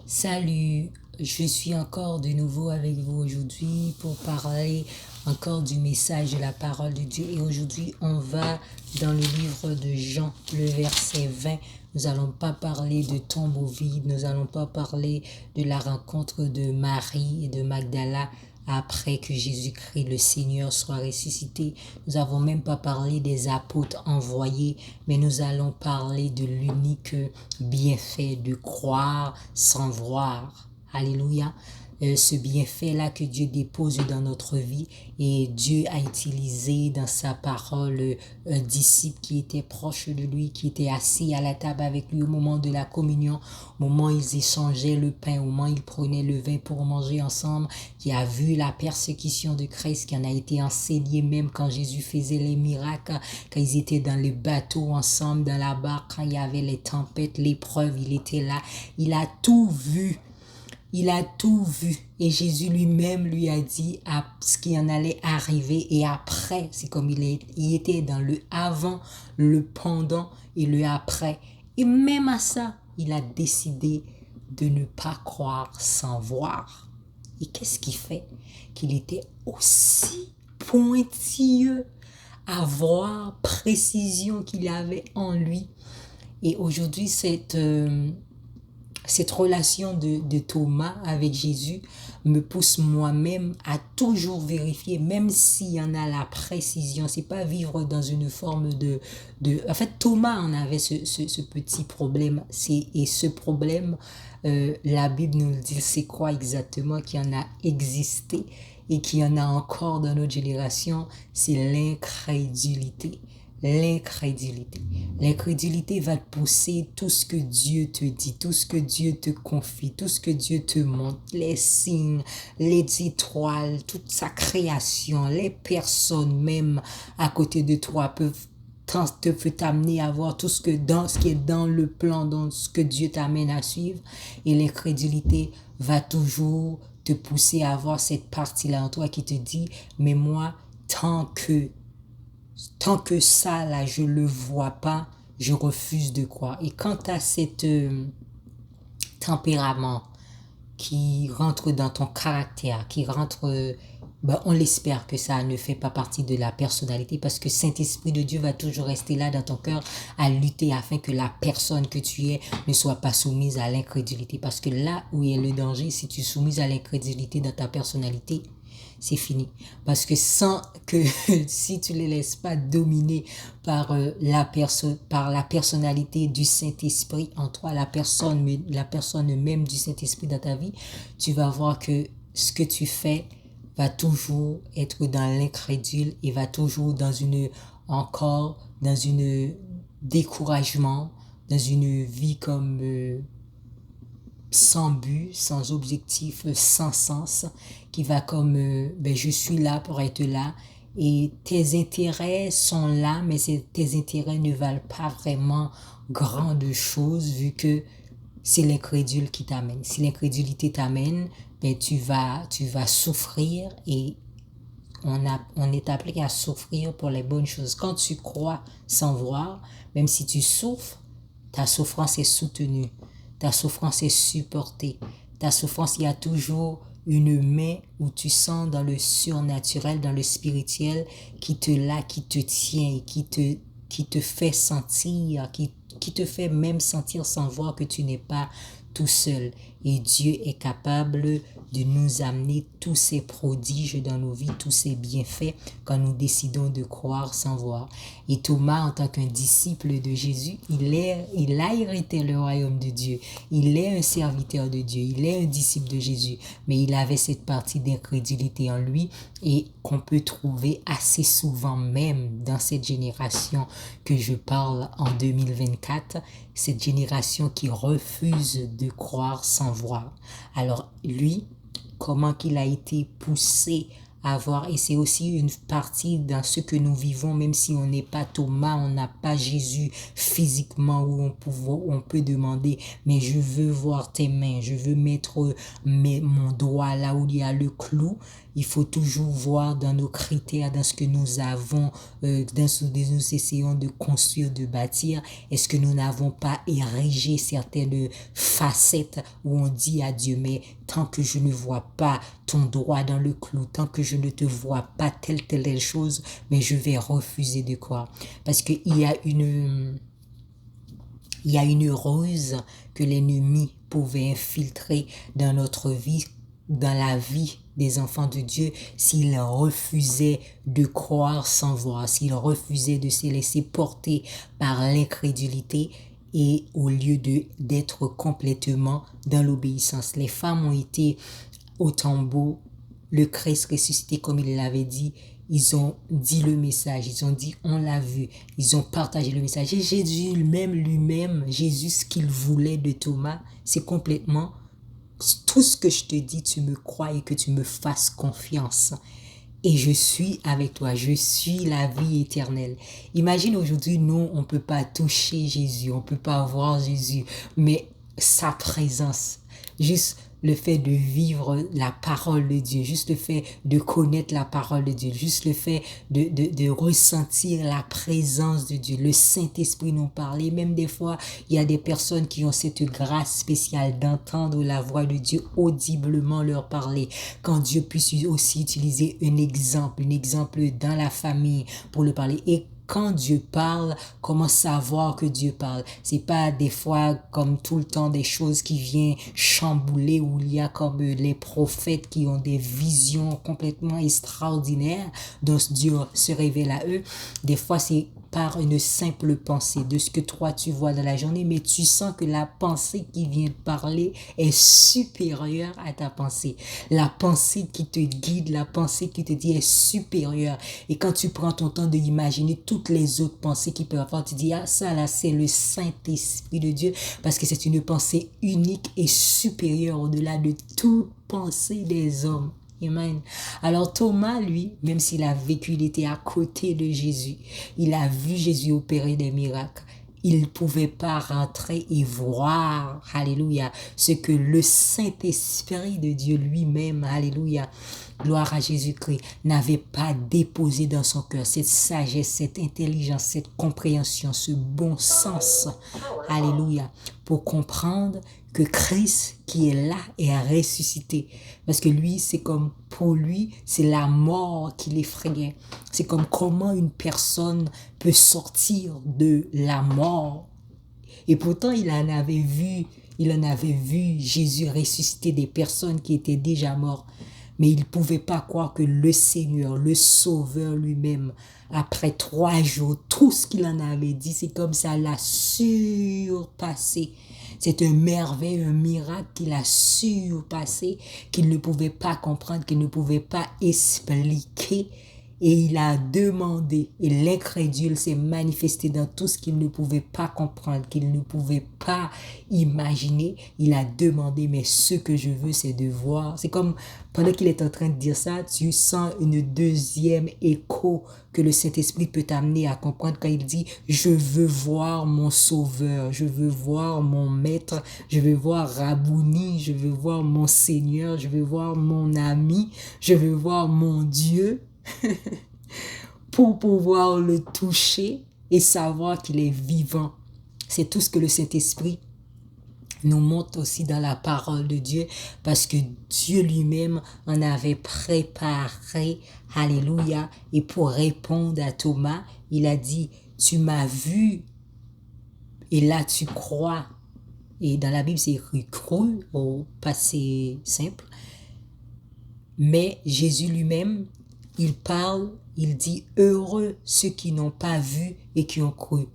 Salut, je suis encore de nouveau avec vous aujourd'hui pour parler encore du message de la parole de Dieu. Et aujourd'hui, on va dans le livre de Jean, le verset 20. Nous allons pas parler de tombe au vide, nous allons pas parler de la rencontre de Marie et de Magdala après que Jésus-Christ le Seigneur soit ressuscité. Nous n'avons même pas parlé des apôtres envoyés, mais nous allons parler de l'unique bienfait de croire sans voir. Alléluia. Ce bienfait-là que Dieu dépose dans notre vie, et Dieu a utilisé dans sa parole un disciple qui était proche de lui, qui était assis à la table avec lui au moment de la communion, au moment où ils échangeaient le pain, au moment où ils prenaient le vin pour manger ensemble, qui a vu la persécution de Christ, qui en a été enseigné même quand Jésus faisait les miracles, quand ils étaient dans le bateau ensemble, dans la barque, quand il y avait les tempêtes, l'épreuve, il était là, il a tout vu. Il a tout vu et Jésus lui-même lui a dit ce qui en allait arriver et après. C'est comme il était dans le avant, le pendant et le après. Et même à ça, il a décidé de ne pas croire sans voir. Et qu'est-ce qui fait qu'il était aussi pointilleux à voir, précision qu'il avait en lui. Et aujourd'hui, cette relation de Thomas avec Jésus me pousse moi-même à toujours vérifier, même s'il y en a la précision. C'est pas vivre dans une forme En fait, Thomas en avait ce petit problème. Et ce problème, la Bible nous le dit, c'est quoi exactement qui en a existé et qui en a encore dans notre génération? C'est l'incrédulité. L'incrédulité. L'incrédulité va te pousser tout ce que Dieu te dit, tout ce que Dieu te confie, tout ce que Dieu te montre, les signes, les étoiles, toute sa création, les personnes même à côté de toi peuvent peut t'amener à voir tout ce qui est dans le plan, dans ce que Dieu t'amène à suivre. Et l'incrédulité va toujours te pousser à avoir cette partie-là en toi qui te dit, mais moi, tant que ça, là, je le vois pas, je refuse de croire. Et quant à cet tempérament qui rentre dans ton caractère, qui rentre, on l'espère que ça ne fait pas partie de la personnalité parce que Saint-Esprit de Dieu va toujours rester là dans ton cœur à lutter afin que la personne que tu es ne soit pas soumise à l'incrédulité. Parce que là où est le danger, si tu es soumise à l'incrédulité dans ta personnalité, c'est fini. Parce que si tu ne les laisses pas dominer par la personnalité du Saint-Esprit en toi, la personne même du Saint-Esprit dans ta vie, tu vas voir que ce que tu fais va toujours être dans l'incrédule et va toujours dans une découragement, dans une vie comme sans but, sans objectif, sans sens, qui va comme je suis là pour être là et tes intérêts sont là, mais tes intérêts ne valent pas vraiment grande chose vu que c'est l'incrédule qui t'amène. Si l'incrédulité t'amène, tu vas souffrir et on est appelé à souffrir pour les bonnes choses. Quand tu crois sans voir, même si tu souffres, ta souffrance est soutenue, ta souffrance est supportée, ta souffrance, il y a toujours une main où tu sens dans le surnaturel, dans le spirituel, qui te tient et qui te fait sentir, qui te fait même sentir sans voir que tu n'es pas tout seul. Et Dieu est capable de nous amener tous ces prodiges dans nos vies, tous ces bienfaits quand nous décidons de croire sans voir. Et Thomas, en tant qu'un disciple de Jésus, il a hérité le royaume de Dieu. Il est un serviteur de Dieu. Il est un disciple de Jésus. Mais il avait cette partie d'incrédulité en lui et qu'on peut trouver assez souvent même dans cette génération que je parle en 2024, cette génération qui refuse de croire sans voir. Alors lui, comment qu'il a été poussé à voir, et c'est aussi une partie dans ce que nous vivons, même si on n'est pas Thomas, on n'a pas Jésus physiquement où on peut demander, mais je veux voir tes mains, je veux mettre mon doigt là où il y a le clou, Il faut toujours voir dans nos critères, dans ce que nous avons, dans ce que nous essayons de construire, de bâtir. Est-ce que nous n'avons pas érigé certaines facettes où on dit à Dieu, mais tant que je ne vois pas ton doigt dans le clou, tant que je ne te vois pas telle chose, mais je vais refuser de croire. Parce qu'il y a une ruse que l'ennemi pouvait infiltrer dans notre vie, dans la vie des enfants de Dieu, s'ils refusaient de croire sans voir, s'ils refusaient de se laisser porter par l'incrédulité et au lieu d'être complètement dans l'obéissance. Les femmes ont été au tombeau, le Christ ressuscité comme il l'avait dit. Ils ont dit le message, ils ont dit on l'a vu, ils ont partagé le message. Et Jésus lui-même, Jésus, ce qu'il voulait de Thomas, c'est complètement tout ce que je te dis, tu me crois et que tu me fasses confiance. Et je suis avec toi, je suis la vie éternelle. Imagine aujourd'hui, nous, on ne peut pas toucher Jésus, on ne peut pas voir Jésus, mais sa présence, juste le fait de vivre la parole de Dieu, juste le fait de connaître la parole de Dieu, juste le fait de ressentir la présence de Dieu, le Saint-Esprit nous parler. Même des fois, il y a des personnes qui ont cette grâce spéciale d'entendre la voix de Dieu audiblement leur parler. Quand Dieu puisse aussi utiliser un exemple dans la famille pour le parler. Et quand Dieu parle, comment savoir que Dieu parle? C'est pas des fois comme tout le temps des choses qui viennent chambouler où il y a comme les prophètes qui ont des visions complètement extraordinaires dont Dieu se révèle à eux. Des fois, c'est par une simple pensée de ce que toi tu vois dans la journée, mais tu sens que la pensée qui vient de parler est supérieure à ta pensée. La pensée qui te guide, la pensée qui te dit est supérieure. Et quand tu prends ton temps de imaginer toutes les autres pensées qui peuvent avoir, tu dis, ah ça là c'est le Saint-Esprit de Dieu, parce que c'est une pensée unique et supérieure au-delà de toute pensée des hommes. Amen. Alors Thomas, lui, même s'il a vécu, il était à côté de Jésus. Il a vu Jésus opérer des miracles. Il ne pouvait pas rentrer et voir, alléluia, ce que le Saint-Esprit de Dieu lui-même, alléluia, gloire à Jésus-Christ, n'avait pas déposé dans son cœur. Cette sagesse, cette intelligence, cette compréhension, ce bon sens, alléluia, pour comprendre que Christ qui est là est ressuscité. Parce que lui, c'est comme, pour lui, c'est la mort qui l'effrayait. C'est comme comment une personne peut sortir de la mort. Et pourtant, il en avait vu Jésus ressusciter des personnes qui étaient déjà mortes. Mais il ne pouvait pas croire que le Seigneur, le Sauveur lui-même, après 3 jours, tout ce qu'il en avait dit, c'est comme ça l'a surpassé. C'est un merveille, un miracle qu'il a surpassé, qu'il ne pouvait pas comprendre, qu'il ne pouvait pas expliquer. Et il a demandé, et l'incrédule s'est manifesté dans tout ce qu'il ne pouvait pas comprendre, qu'il ne pouvait pas imaginer. Il a demandé, mais ce que je veux, c'est de voir. C'est comme, pendant qu'il est en train de dire ça, tu sens une deuxième écho que le Saint-Esprit peut t'amener à comprendre quand il dit, je veux voir mon Sauveur, je veux voir mon Maître, je veux voir Rabouni, je veux voir mon Seigneur, je veux voir mon ami, je veux voir mon Dieu. Pour pouvoir le toucher et savoir qu'il est vivant. C'est tout ce que le Saint-Esprit nous montre aussi dans la parole de Dieu, parce que Dieu lui-même en avait préparé, alléluia, et pour répondre à Thomas, il a dit, tu m'as vu et là tu crois. Et dans la Bible, c'est écrit cru au passé simple. Mais Jésus lui-même, il parle, il dit « Heureux ceux qui n'ont pas vu et qui ont cru ».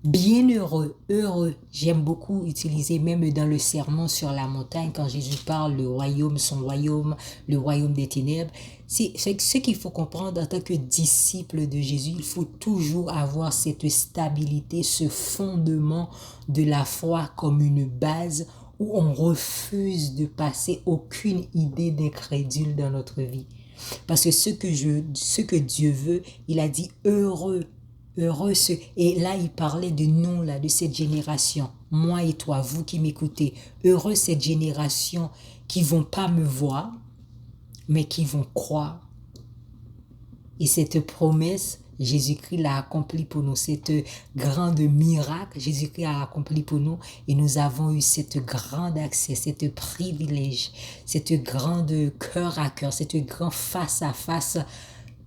Bienheureux, heureux. J'aime beaucoup utiliser même dans le sermon sur la montagne, quand Jésus parle le royaume, son royaume, le royaume des ténèbres. C'est ce qu'il faut comprendre en tant que disciple de Jésus. Il faut toujours avoir cette stabilité, ce fondement de la foi comme une base où on refuse de passer aucune idée d'incrédule dans notre vie. Parce que ce que Dieu veut, il a dit heureux ceux. Et là, il parlait de nous, là, de cette génération, moi et toi, vous qui m'écoutez. Heureux cette génération qui vont pas me voir, mais qui vont croire. Et cette promesse, Jésus-Christ l'a accompli pour nous. Cette grande miracle, Jésus-Christ a accompli pour nous. Et nous avons eu cette grande accès, cette privilège, cette grande cœur à cœur, cette grande face à face.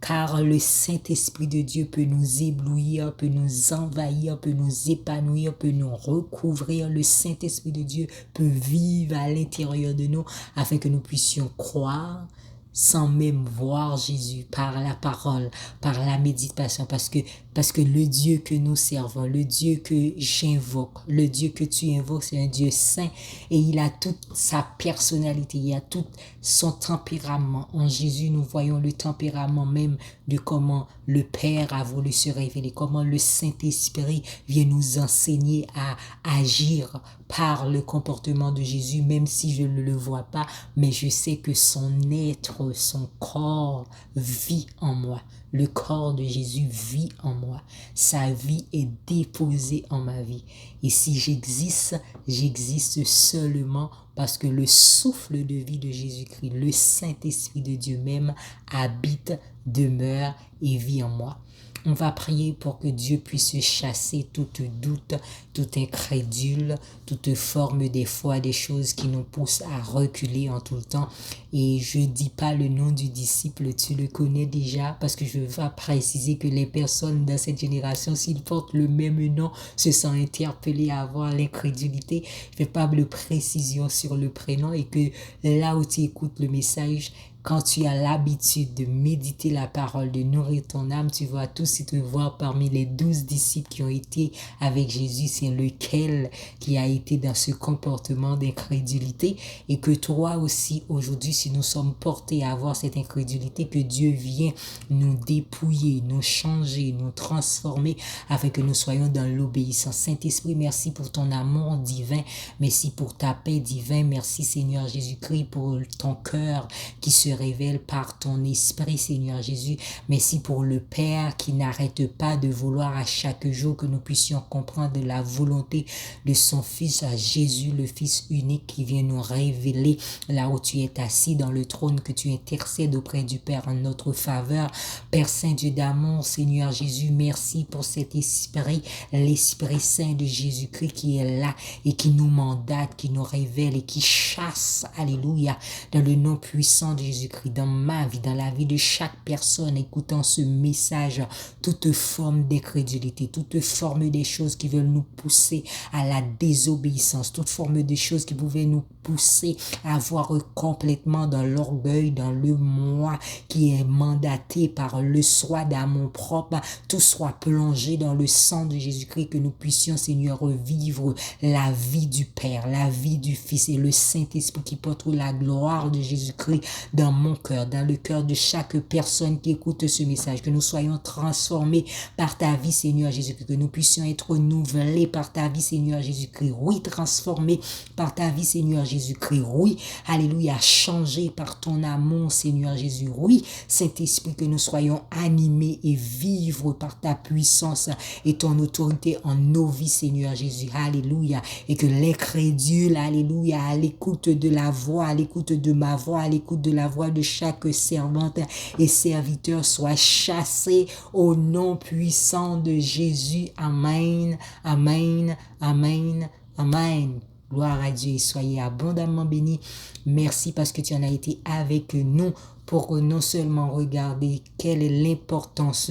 Car le Saint-Esprit de Dieu peut nous éblouir, peut nous envahir, peut nous épanouir, peut nous recouvrir. Le Saint-Esprit de Dieu peut vivre à l'intérieur de nous afin que nous puissions croire sans même voir Jésus par la parole, par la méditation, parce que le Dieu que nous servons, le Dieu que j'invoque, le Dieu que tu invoques, c'est un Dieu saint et il a toute sa personnalité, il a tout son tempérament. En Jésus, nous voyons le tempérament même de comment le Père a voulu se révéler, comment le Saint-Esprit vient nous enseigner à agir par le comportement de Jésus, même si je ne le vois pas, mais je sais que son être, son corps vit en moi. Le corps de Jésus vit en moi. Sa vie est déposée en ma vie. Et si j'existe, j'existe seulement parce que le souffle de vie de Jésus-Christ, le Saint-Esprit de Dieu même, habite, demeure et vit en moi. On va prier pour que Dieu puisse chasser toute doute, tout incrédule, toute forme des fois, des choses qui nous poussent à reculer en tout le temps. Et je ne dis pas le nom du disciple, tu le connais déjà, parce que je veux préciser que les personnes dans cette génération, s'ils portent le même nom, se sont interpellées à avoir l'incrédulité. Je ne fais pas de précision sur le prénom et que là où tu écoutes le message, quand tu as l'habitude de méditer la parole, de nourrir ton âme, tu vas tout de suite voir parmi les 12 disciples qui ont été avec Jésus, c'est lequel qui a été dans ce comportement d'incrédulité. Et que toi aussi, aujourd'hui, si nous sommes portés à avoir cette incrédulité, que Dieu vient nous dépouiller, nous changer, nous transformer, afin que nous soyons dans l'obéissance. Saint-Esprit, merci pour ton amour divin, merci pour ta paix divine, merci Seigneur Jésus-Christ pour ton cœur qui se révèle par ton esprit, Seigneur Jésus. Merci pour le Père qui n'arrête pas de vouloir à chaque jour que nous puissions comprendre la volonté de son Fils, à Jésus, le Fils unique qui vient nous révéler là où tu es assis dans le trône, que tu intercèdes auprès du Père en notre faveur. Père Saint, Dieu d'amour, Seigneur Jésus, merci pour cet esprit, l'Esprit Saint de Jésus-Christ qui est là et qui nous mandate, qui nous révèle et qui chasse, alléluia, dans le nom puissant de Jésus-Christ, dans ma vie, dans la vie de chaque personne écoutant ce message, toute forme d'incrédulité, toute forme des choses qui veulent nous pousser à la désobéissance, toute forme de choses qui pouvaient nous pousser à voir complètement dans l'orgueil, dans le moi qui est mandaté par le soi d'amour propre, tout soit plongé dans le sang de Jésus-Christ, que nous puissions, Seigneur, vivre la vie du Père, la vie du Fils et le Saint-Esprit qui porte la gloire de Jésus-Christ dans mon cœur, dans le cœur de chaque personne qui écoute ce message, que nous soyons transformés par ta vie, Seigneur Jésus-Christ, que nous puissions être renouvelés par ta vie, Seigneur Jésus-Christ, oui, transformés par ta vie, Seigneur Jésus-Christ, oui, alléluia, changés par ton amour, Seigneur Jésus, oui, Saint-Esprit, que nous soyons animés et vivre par ta puissance et ton autorité en nos vies, Seigneur Jésus, alléluia, et que l'incrédule, alléluia, à l'écoute de la voix, à l'écoute de ma voix, à l'écoute de la voix de chaque servante et serviteur soit chassé au nom puissant de Jésus. Amen, amen, amen, amen. Gloire à Dieu et soyez abondamment bénis. Merci parce que tu en as été avec nous pour non seulement regarder quelle est l'importance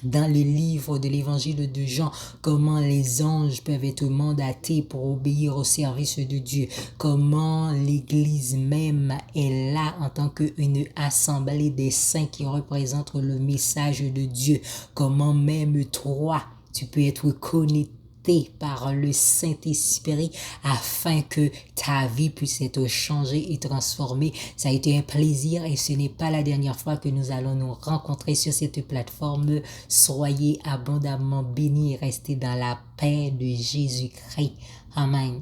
dans le livre de l'évangile de Jean, comment les anges peuvent être mandatés pour obéir au service de Dieu, comment l'église même est là en tant qu'une assemblée des saints qui représentent le message de Dieu, comment même toi, tu peux être connecté par le Saint-Esprit afin que ta vie puisse être changée et transformée. Ça a été un plaisir et ce n'est pas la dernière fois que nous allons nous rencontrer sur cette plateforme. Soyez abondamment bénis et restez dans la paix de Jésus-Christ. Amen.